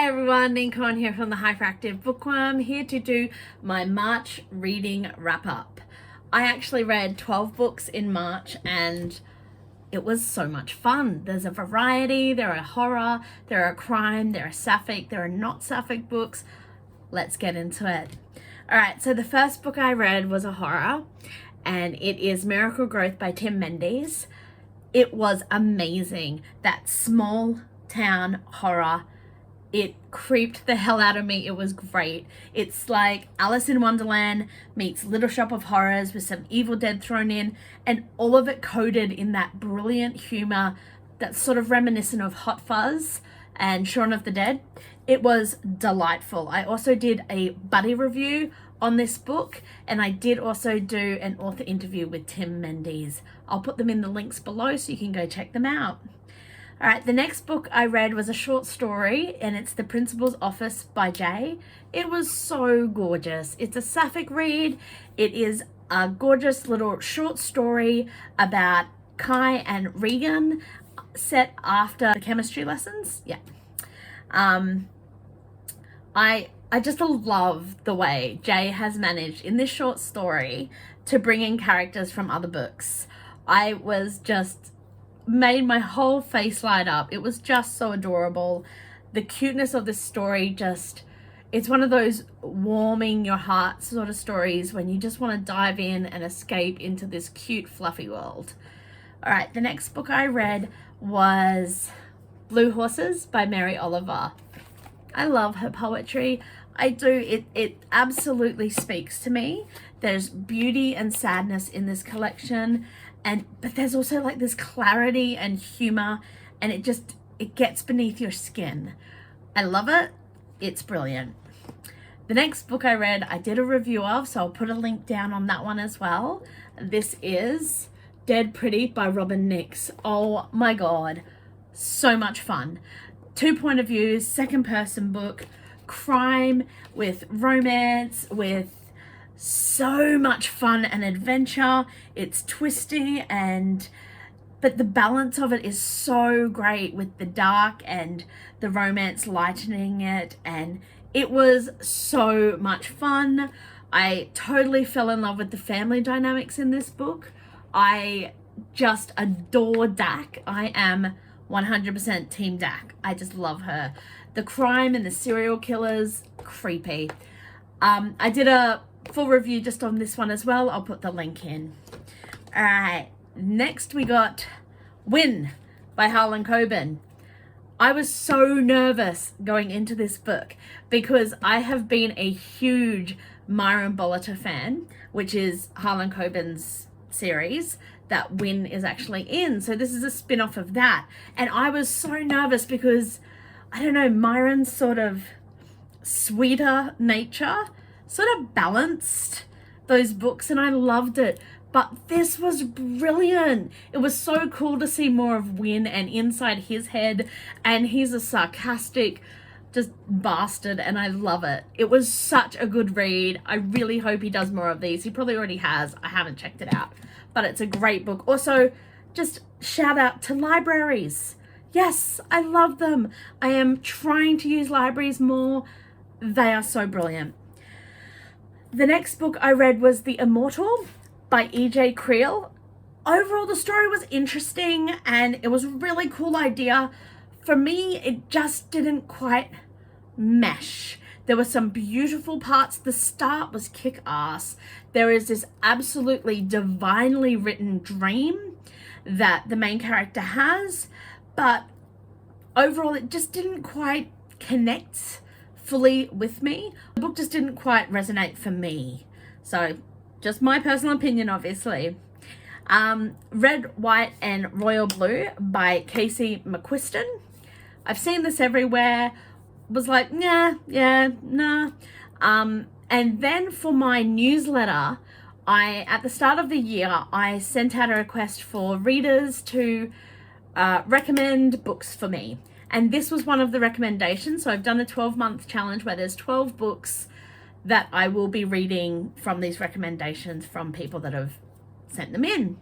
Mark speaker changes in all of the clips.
Speaker 1: Hi everyone, Neen here from the Hyperactive Bookworm, here to do my March reading wrap up. I actually read 12 books in March and it was so much fun. There's a variety, there are horror, there are crime, there are sapphic, there are not sapphic books. Let's get into it. Alright, so the first book I read was a horror and it is Miracle Growth by Tim Mendes. It was amazing. That small town horror, it creeped the hell out of me. It was great. It's like Alice in Wonderland meets Little Shop of Horrors with some Evil Dead thrown in, and all of it coded in that brilliant humor that's sort of reminiscent of Hot Fuzz and Shaun of the Dead. It was delightful. I also did a buddy review on this book, and I did also do an author interview with Tim Mendes. I'll put them in the links below so you can go check them out. All right, the next book I read was a short story, and it's The Principal's Office by Jay. It was so gorgeous. It's a sapphic read. It is a gorgeous little short story about Kai and Regan set after the chemistry lessons. Yeah. I just love the way Jay has managed in this short story to bring in characters from other books. I was just made my whole face light up. It was just so adorable. The cuteness of this story it's one of those warming your heart sort of stories when you just want to dive in and escape into this cute fluffy world. All right, the next book I read was Blue Horses by Mary Oliver. I love her poetry. I do. It absolutely speaks to me. There's beauty and sadness in this collection, but there's also like this clarity and humor, and it gets beneath your skin. I love it. It's brilliant. The next book I read, I did a review of, so I'll put a link down on that one as well. This is Dead Pretty by Robin Nix. Oh my God, so much fun. 2 point of views, second person book, crime with romance, with so much fun and adventure. It's twisty, but the balance of it is so great with the dark and the romance lightening it, and it was so much fun. I totally fell in love with the family dynamics in this book. I just adore Dak. I am 100% Team Dak. I just love her. The crime and the serial killers, creepy. I did a full review just on this one as well. I'll put the link in. All right, next we got Win by Harlan Coben. I was so nervous going into this book because I have been a huge Myron Bollitter fan, which is Harlan Coben's series that Win is actually in. So this is a spin-off of that. And I was so nervous because, I don't know, Myron's sort of sweeter nature sort of balanced those books, and I loved it. But this was brilliant. It was so cool to see more of Win and inside his head, and he's a sarcastic just bastard, and I love it. It was such a good read. I really hope he does more of these. He probably already has. I haven't checked it out, but it's a great book. Also, just shout out to libraries. Yes, I love them. I am trying to use libraries more. They are so brilliant. The next book I read was The Immortal by E.J. Creel. Overall, the story was interesting and it was a really cool idea. For me, it just didn't quite mesh. There were some beautiful parts. The start was kick-ass. There is this absolutely divinely written dream that the main character has, but overall, it just didn't quite connect fully with me. The book just didn't quite resonate for me. So, just my personal opinion, obviously. Red, White, and Royal Blue by Casey McQuiston. I've seen this everywhere. Was like, yeah, nah. And then for my newsletter, at the start of the year, I sent out a request for readers to recommend books for me. And this was one of the recommendations. So I've done a 12-month challenge where there's 12 books that I will be reading from these recommendations from people that have sent them in.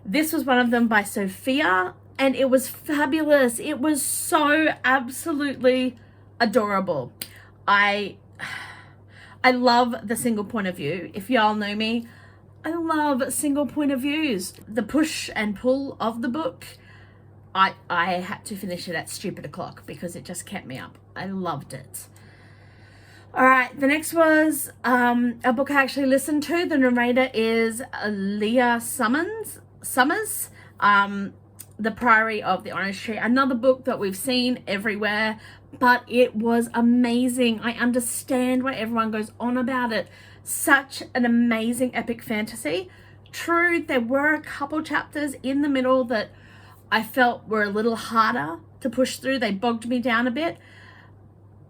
Speaker 1: This was one of them by Sophia, and it was fabulous. It was so absolutely adorable. I love the single point of view. If y'all know me, I love single point of views. The push and pull of the book, I had to finish it at stupid o'clock because it just kept me up. I loved it. All right, the next was a book I actually listened to. The narrator is Leah Summers, The Priory of the Orange Tree. Another book that we've seen everywhere, but it was amazing. I understand why everyone goes on about it. Such an amazing epic fantasy. True, there were a couple chapters in the middle that I felt were a little harder to push through. They bogged me down a bit,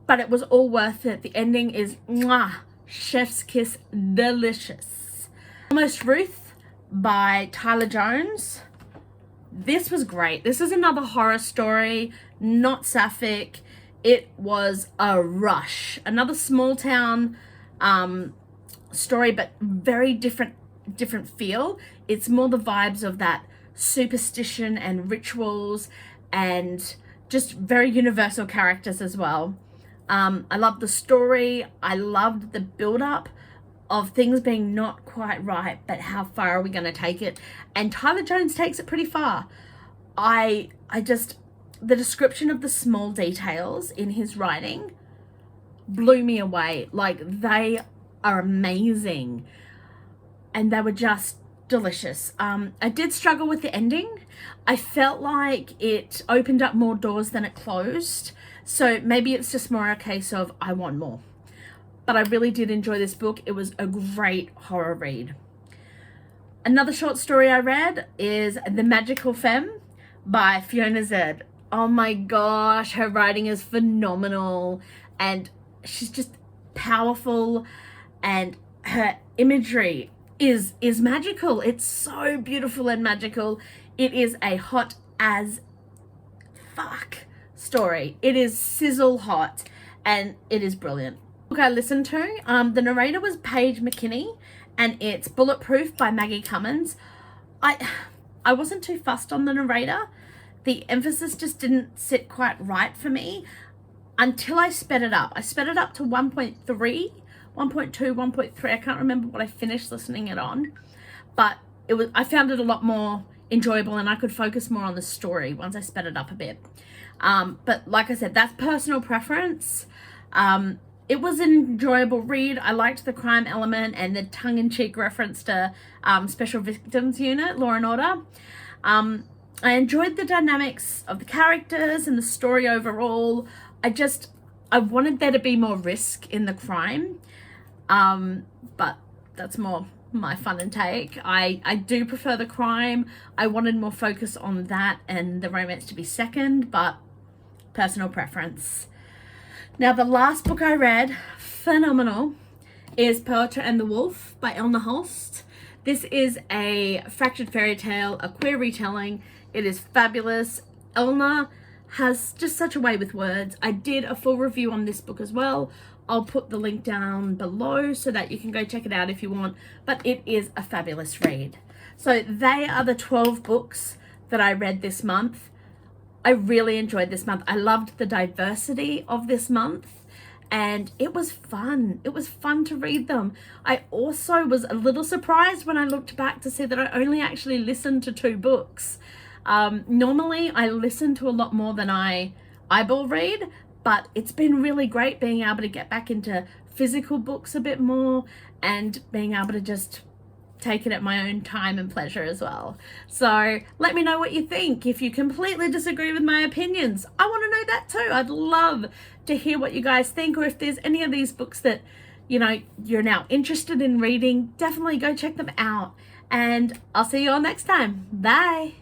Speaker 1: but it was all worth it. The ending is mwah, chef's kiss, delicious. Almost Ruth by Tyler Jones. This was great. This is another horror story, not sapphic. It was a rush. Another small town story, but very different feel. It's more the vibes of that superstition and rituals, and just very universal characters as well. I loved the story. I loved the build-up of things being not quite right, but how far are we going to take it? And Tyler Jones takes it pretty far. The description of the small details in his writing blew me away. Like, they are amazing, and they were just delicious. I did struggle with the ending. I felt like it opened up more doors than it closed. So maybe it's just more a case of I want more. But I really did enjoy this book. It was a great horror read. Another short story I read is The Magical Femme by Fiona Zed. Oh my gosh, her writing is phenomenal, and she's just powerful, and her imagery is magical. It's so beautiful and magical. It is a hot as fuck story. It is sizzle hot, and it is brilliant. Book I listened to, the narrator was Paige McKinney, and it's Bulletproof by Maggie Cummins. I wasn't too fussed on the narrator. The emphasis just didn't sit quite right for me until I sped it up. I sped it up to 1.3, 1.2, 1.3. I can't remember what I finished listening it on, but I found it a lot more enjoyable, and I could focus more on the story once I sped it up a bit. But like I said, that's personal preference. It was an enjoyable read. I liked the crime element and the tongue-in-cheek reference to Special Victims Unit, Law and Order. I enjoyed the dynamics of the characters and the story overall. I wanted there to be more risk in the crime, but that's more my fun and take. I do prefer the crime. I wanted more focus on that and the romance to be second, but personal preference. Now, the last book I read, phenomenal, is Poetry and the Wolf by Elna Holst. This is a fractured fairy tale, a queer retelling. It is fabulous. Elna has just such a way with words. I did a full review on this book as well. I'll put the link down below so that you can go check it out if you want, but it is a fabulous read. So they are the 12 books that I read this month. I really enjoyed this month. I loved the diversity of this month, and it was fun. It was fun to read them. I also was a little surprised when I looked back to see that I only actually listened to 2 books. Normally I listen to a lot more than I eyeball read, but it's been really great being able to get back into physical books a bit more and being able to just take it at my own time and pleasure as well. So let me know what you think. If you completely disagree with my opinions, I want to know that too. I'd love to hear what you guys think, or if there's any of these books that, you know, you're now interested in reading, definitely go check them out. And I'll see you all next time. Bye.